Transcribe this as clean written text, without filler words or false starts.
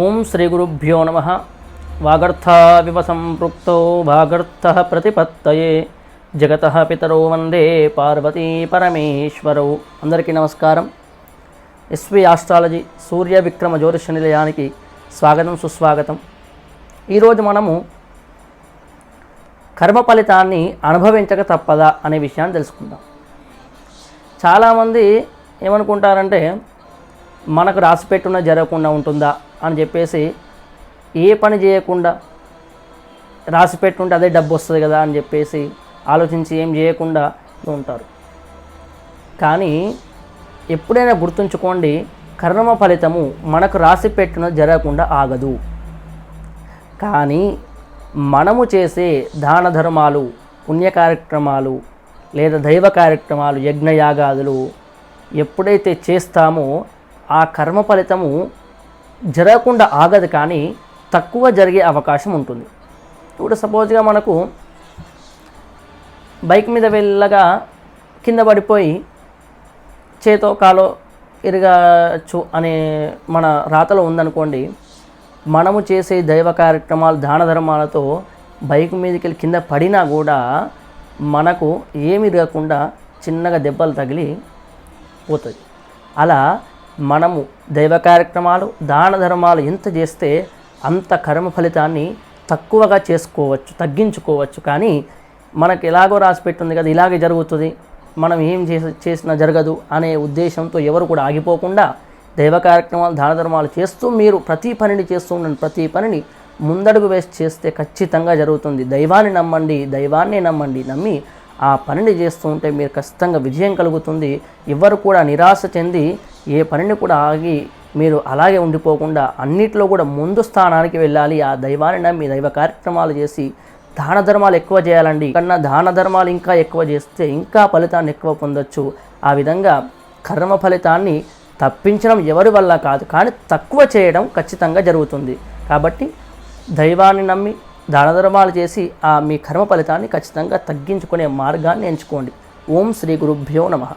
ఓం శ్రీ గురుభ్యో నమః. వాగర్థావివ సంపృక్తో భాగర్థః ప్రతిపత్తయే జగతః పితరో వందే పార్వతీ పరమేశ్వరౌ. అందరికీ నమస్కారం. ఎస్వి ఆస్ట్రాలజీ సూర్య విక్రమ జ్యోతిష నిలయానికి స్వాగతం, సుస్వాగతం. ఈరోజు మనము కర్మ ఫలితాన్ని అనుభవించక తప్పదా అనే విషయాన్ని తెలుసుకుందాం. చాలామంది ఏమనుకుంటారంటే మనకు రాసిపెట్టున్న జరగకుండా ఉంటుందా అని చెప్పేసి ఏ పని చేయకుండా రాసిపెట్టుంటే అదే డబ్బు వస్తుంది కదా అని చెప్పేసి ఆలోచించి ఏం చేయకుండా ఉంటారు. కానీ ఎప్పుడైనా గుర్తుంచుకోండి, కర్మ ఫలితము మనకు రాసిపెట్టున జరగకుండా ఆగదు. కానీ మనము చేసే దాన ధర్మాలు, పుణ్య కార్యక్రమాలు లేదా దైవ కార్యక్రమాలు, యజ్ఞయాగాదులు ఎప్పుడైతే చేస్తామో ఆ కర్మ ఫలితము జరగకుండా ఆగదు, కానీ తక్కువ జరిగే అవకాశం ఉంటుంది. ఇప్పుడు సపోజ్గా మనకు బైక్ మీద వెళ్ళగా కింద పడిపోయి చేతో కాలో ఇరగచ్చు అనే మన రాతలో ఉందనుకోండి, మనము చేసే దైవ కార్యక్రమాలు, దాన ధర్మాలతో బైక్ మీదకి వెళ్ళి కింద పడినా కూడా మనకు ఏమి ఇరగకుండా చిన్నగా దెబ్బలు తగిలి పోతుంది. అలా మనము దైవ కార్యక్రమాలు, దాన ధర్మాలు ఎంత చేస్తే అంత కర్మ ఫలితాన్ని తక్కువగా చేసుకోవచ్చు, తగ్గించుకోవచ్చు. కానీ మనకు ఎలాగో రాసిపెట్టుంది కదా, ఇలాగే జరుగుతుంది, మనం ఏం చేసినా జరగదు అనే ఉద్దేశంతో ఎవరు కూడా ఆగిపోకుండా దైవ కార్యక్రమాలు, దాన ధర్మాలు చేస్తూ మీరు ప్రతి పనిని చేస్తూ ఉండండి. ప్రతి పనిని ముందడుగు వేసి చేస్తే ఖచ్చితంగా జరుగుతుంది. దైవాన్ని నమ్మండి, దైవాన్నే నమ్మండి. నమ్మి ఆ పనిని చేస్తూ ఉంటే మీరు ఖచ్చితంగా విజయం కలుగుతుంది. ఎవరు కూడా నిరాశ చెంది ఏ పనిని కూడా ఆగి మీరు అలాగే ఉండిపోకుండా అన్నిట్లో కూడా ముందు స్థానానికి వెళ్ళాలి. ఆ దైవాన్ని నమ్మి దైవ కార్యక్రమాలు చేసి దాన ధర్మాలు ఎక్కువ చేయాలండి. కన్నా దాన ధర్మాలు ఇంకా ఎక్కువ చేస్తే ఇంకా ఫలితాన్ని ఎక్కువ పొందొచ్చు. ఆ విధంగా కర్మ ఫలితాన్ని తప్పించడం ఎవరి వల్ల కాదు, కానీ తక్కువ చేయడం ఖచ్చితంగా జరుగుతుంది. కాబట్టి దైవాన్ని నమ్మి దాన ధర్మాలు చేసి మీ కర్మ ఫలితాన్ని ఖచ్చితంగా తగ్గించుకునే మార్గాన్ని ఎంచుకోండి. ఓం శ్రీ గురుభ్యో నమః.